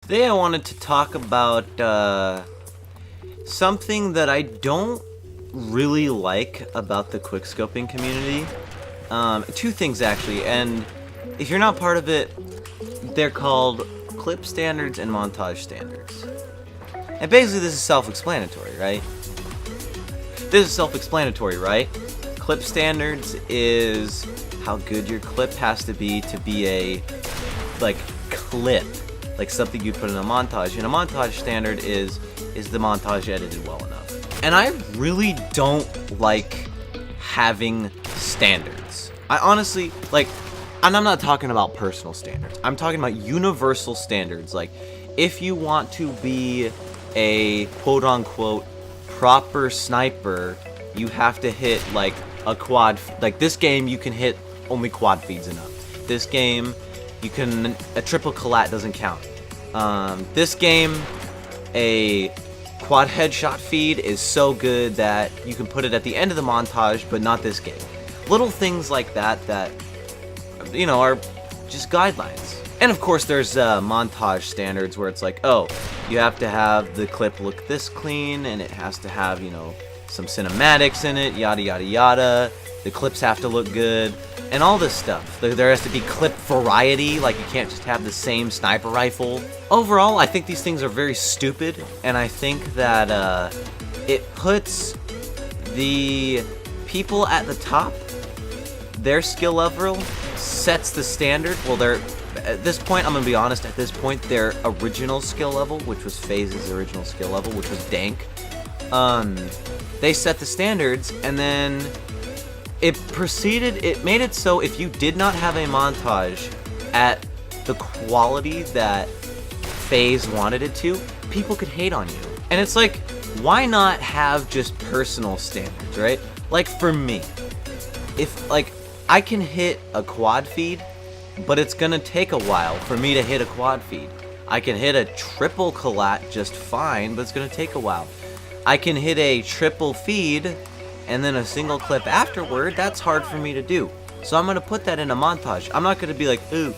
Today I wanted to talk about something that I don't really like about the quickscoping community. Two things actually, and if you're not part of it, they're called clip standards and montage standards. And basically this is self-explanatory, right? Clip standards is how good your clip has to be a, clip. Like something you put in a montage. And a montage standard is the montage edited well enough. And I really don't like having standards. I honestly, and I'm not talking about personal standards. I'm talking about universal standards. Like, if you want to be a quote-unquote proper sniper, you have to hit, a quad. Like, this game, you can hit only quad feeds enough. This game, a triple collat doesn't count. This game, a quad headshot feed is so good that you can put it at the end of the montage, but not this game. Little things like that, are just guidelines. And of course there's montage standards where it's like, oh, you have to have the clip look this clean, and it has to have, some cinematics in it, yada yada yada. The clips have to look good, and all this stuff. There has to be clip variety, like you can't just have the same sniper rifle. Overall, I think these things are very stupid, and I think that it puts the people at the top, their skill level sets the standard. Well, at this point, I'm gonna be honest, at this point, their original skill level, which was FaZe's original skill level, which was dank, they set the standards, and then it made it so if you did not have a montage at the quality that FaZe wanted it to, people could hate on you. And it's like, why not have just personal standards, right? Like for me, if I can hit a quad feed, but it's gonna take a while for me to hit a quad feed. I can hit a triple collat just fine, but it's gonna take a while. I can hit a triple feed and then a single clip afterward. That's hard for me to do. So I'm gonna put that in a montage. I'm not gonna be like, ooh,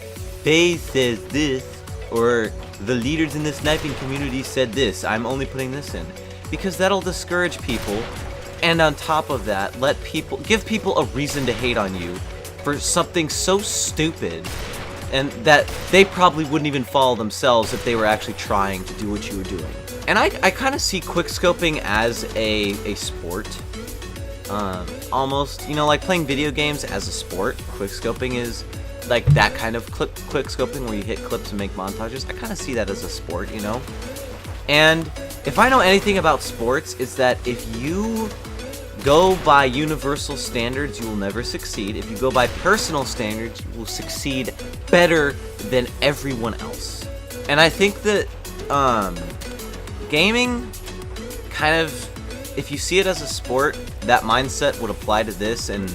FaZe says this, or the leaders in the sniping community said this. I'm only putting this in. Because that'll discourage people. And on top of that, give people a reason to hate on you for something so stupid, and that they probably wouldn't even follow themselves if they were actually trying to do what you were doing. And I kind of see quickscoping as a sport. Almost, like playing video games as a sport. Quickscoping is like that kind of quickscoping where you hit clips and make montages. I kind of see that as a sport, And if I know anything about sports, it's that if you go by universal standards, you will never succeed. If you go by personal standards, you will succeed better than everyone else. And I think that gaming kind of, if you see it as a sport, that mindset would apply to this, and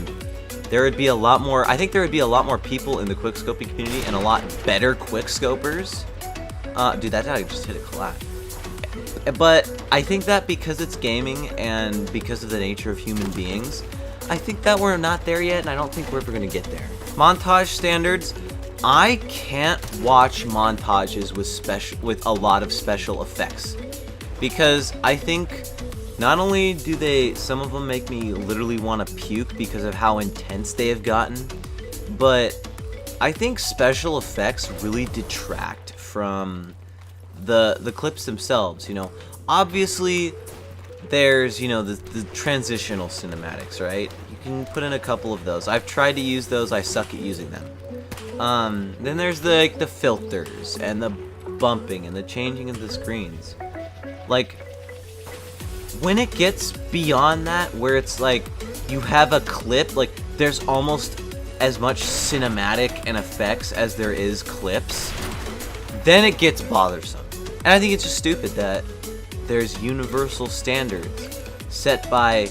there would be a lot more, I think there would be a lot more people in the quickscoping community and a lot better quickscopers. Dude, that guy just hit a collat. But I think that because it's gaming and because of the nature of human beings, I think that we're not there yet, and I don't think we're ever going to get there. Montage standards, I can't watch montages with a lot of special effects, because I think not only do some of them make me literally want to puke because of how intense they have gotten, but I think special effects really detract from the clips themselves. Obviously there's the transitional cinematics, right? You can put in a couple of those. I've tried to use those, I suck at using them. Then there's the filters and the bumping and the changing of the screens. When it gets beyond that, where it's you have a clip, there's almost as much cinematic and effects as there is clips, then it gets bothersome. And I think it's just stupid that there's universal standards set by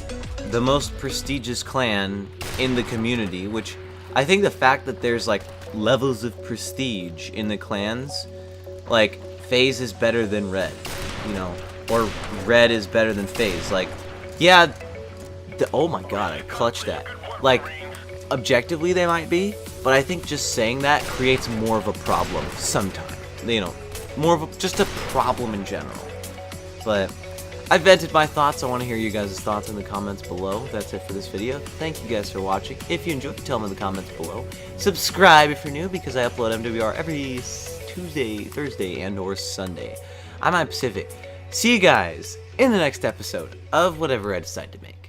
the most prestigious clan in the community, which I think the fact that there's levels of prestige in the clans, FaZe is better than Red, or Red is better than FaZe. Yeah, oh my god, I clutched that. Objectively they might be, but I think just saying that creates more of a problem sometimes. more of just a problem in general. But I vented my thoughts. I want to hear you guys' thoughts in the comments below. That's it for this video. Thank you guys for watching. If you enjoyed, tell me in the comments below. Subscribe if you're new, because I upload MWR every Tuesday, Thursday, and or Sunday. I'm on Pacific. See you guys in the next episode of whatever I decide to make.